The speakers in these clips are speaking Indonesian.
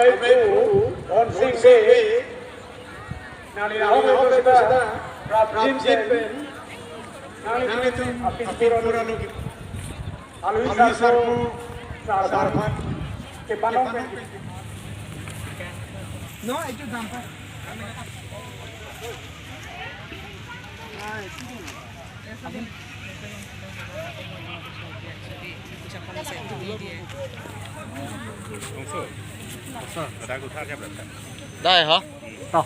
Ameku on Singh Nani Rahul kita Rajin Ben Nani itu apis purano Alwi Sarko Sarfan ke Panong No, itu gampang. Đây hả? Đâu?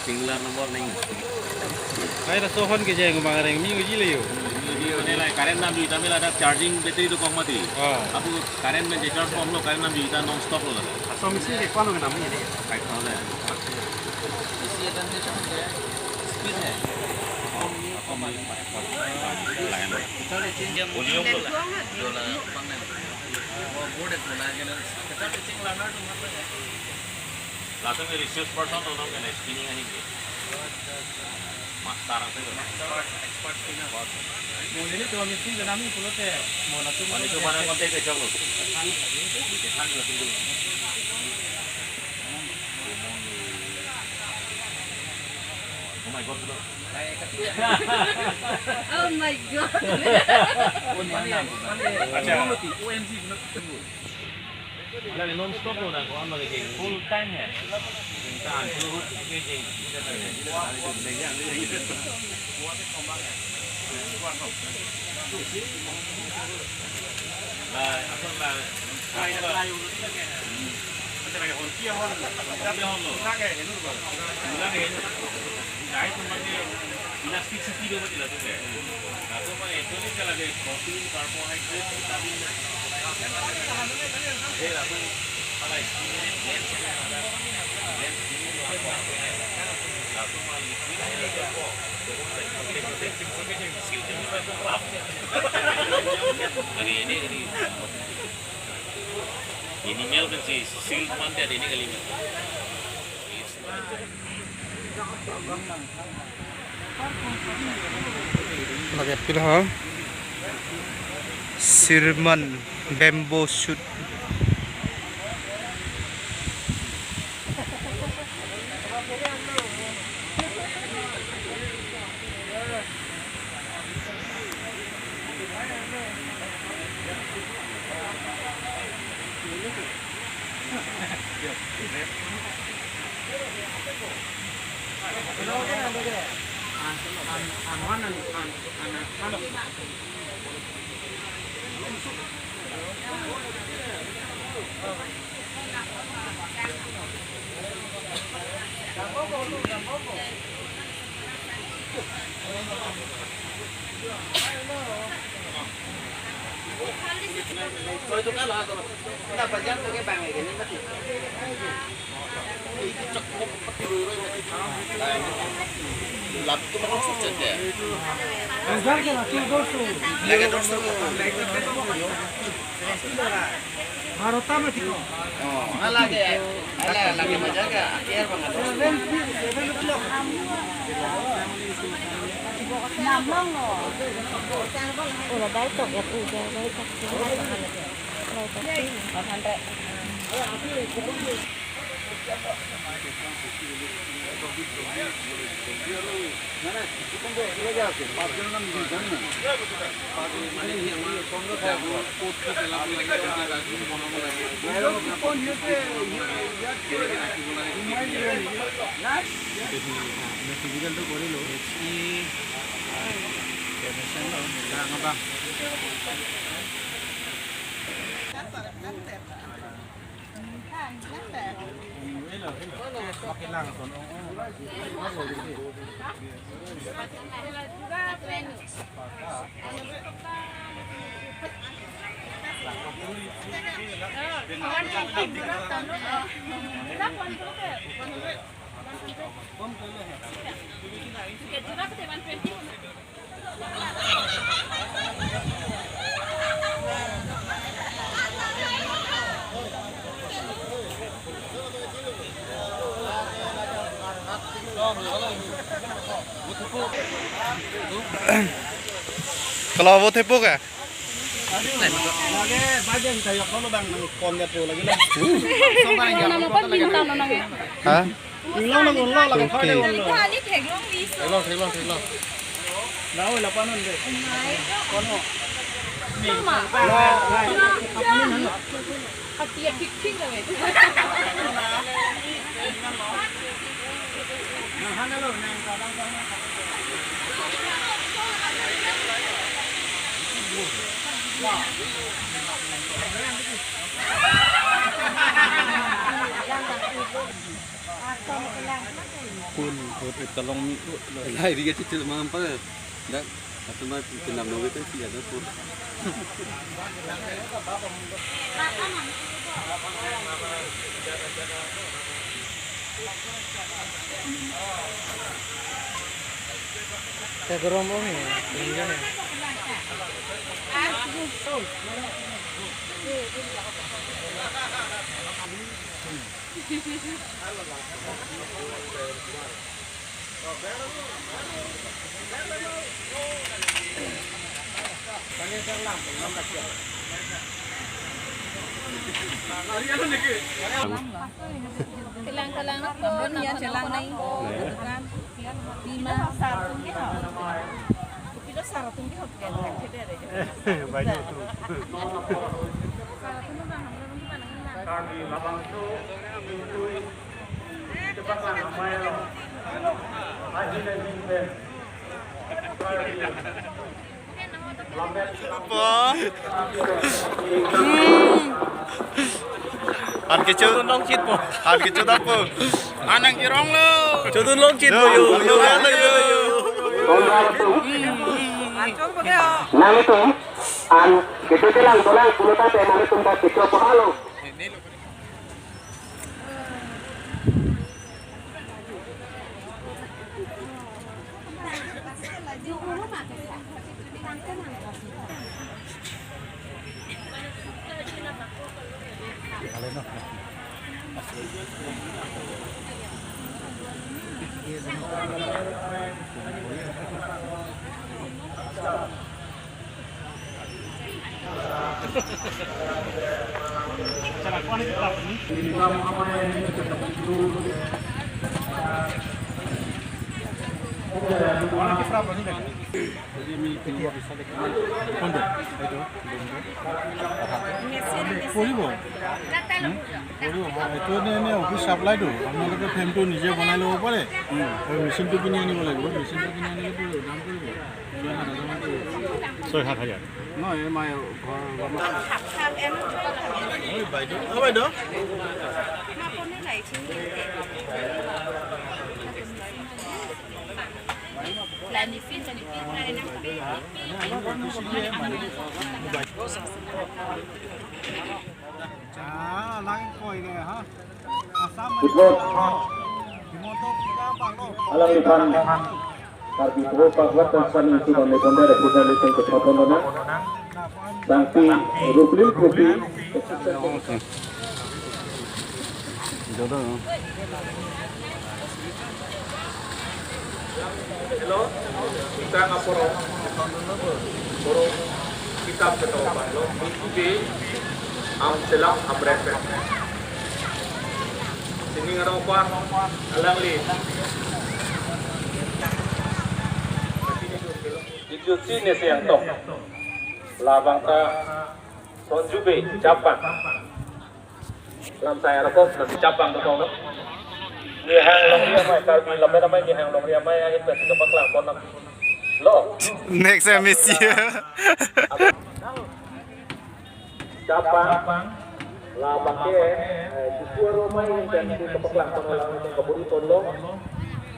Singular nomor नहीं Ay, rasohon ke jeng umangareng minggu jiliu. ini lah karen nam juta mila ada charging battery tu kong mati Ah. aku karen में charge form लो karen nam juta non stop लो So mesti ke kuano ke namanya dia. Five thousand Isi transition ke speed है. Volume low lah Dola pangan. Oh, board itu lagi na. Kita pitching lana tu mata ya. langsung ke research person low kan spinning aja gitu master itu Expert spinner. Mau jadi tu mesti ke namanya pulau teh. Mau nak tu mana itu mana kontak ke jauh oh my god bro Oh my god. OMG benar tunggu. lagi non stop लो ना कौन लगे कि full time है इंसान full के जे lah apa lah macam lagi hontia hon tapi hon lo lagi naik tu macam elasticity dia macam lah tu kan atau mana itu ni kalau lagi protein carbohydrate vitamin aku kalau ini minimal kan sih silk mante ada ini kali ini Lagi pilih ha. Sirman bamboo shoot. Rồi tôi nói là nó phải dán cái bàn này thì nó mất thì chắc nó mất cái rồi đây làm tôi nó không chết đấy lagi terus Harota mati ko. oh lagi menjaga akhir banget Namang no. Udah baik tuh ya tuh, udah baik tuh. Makin langsung. Kalau mau tepuk ya? Lagi bagian saya kalau bang konnya tuh lagi lah. Hah? Ulang lagi kau deh ulang. Ini teglong bisa. Teglong. Nah, ulah panon deh. Kono. Sama. Lah, Hati ya pik-pik lah itu. nah, hana lo nang kadang-kadang. Pun tolong Lai dia cicil mampu. Dak atau mah kenam nawe kan sih ada pun. saya geromong ya. Telang-telang pun ya telang nai. Lima sarung gitu. Kita sarung gitu kan kita ada. Banyak itu. Kami labang itu mintui cepat ramai haji dan jinden. An kecut long chit po. An kecut apa? Anang kirong lo. Cutun long chit po yo. Nang itu, kita telang pulau tate nang itu kita kecil pahalo. itu নে অফিস সাপ্লাইটো আপোনালোকে ফ্ৰেমটো নিজে বনাই ল'ব পাৰে আৰু মেচিনটো কিনি আনিব লাগিব মেচিনটো কিনি আনিলেতো দাম পৰিব 6,000 নহয় মই ঘৰ বাইদেউ বাইদেউ Lang koi deh, ha? Asam. Alam ikan karbi berupa kuatan sani sudah mekonda reputan lesen ke Papua Bangki Rupli. Hello, kita ngaporo kitab ketahuan lo, ikuti am selang abret. Sini ngarang apa? Alang li. Itu sini siang tok. Labang ta sonjube Jepang. Lam saya rakok nasi Jepang tu kau. Ni hang long dia mai kalbi lamai ramai ni hang long dia mai akhir pasti kepak lang konam. Lo. next time Messi Jepang labang ke siswa romai dan si kepeklang pengelang itu keburi tolong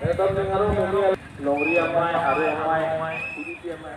dan dengar mobil nongria mai area mai ini dia mai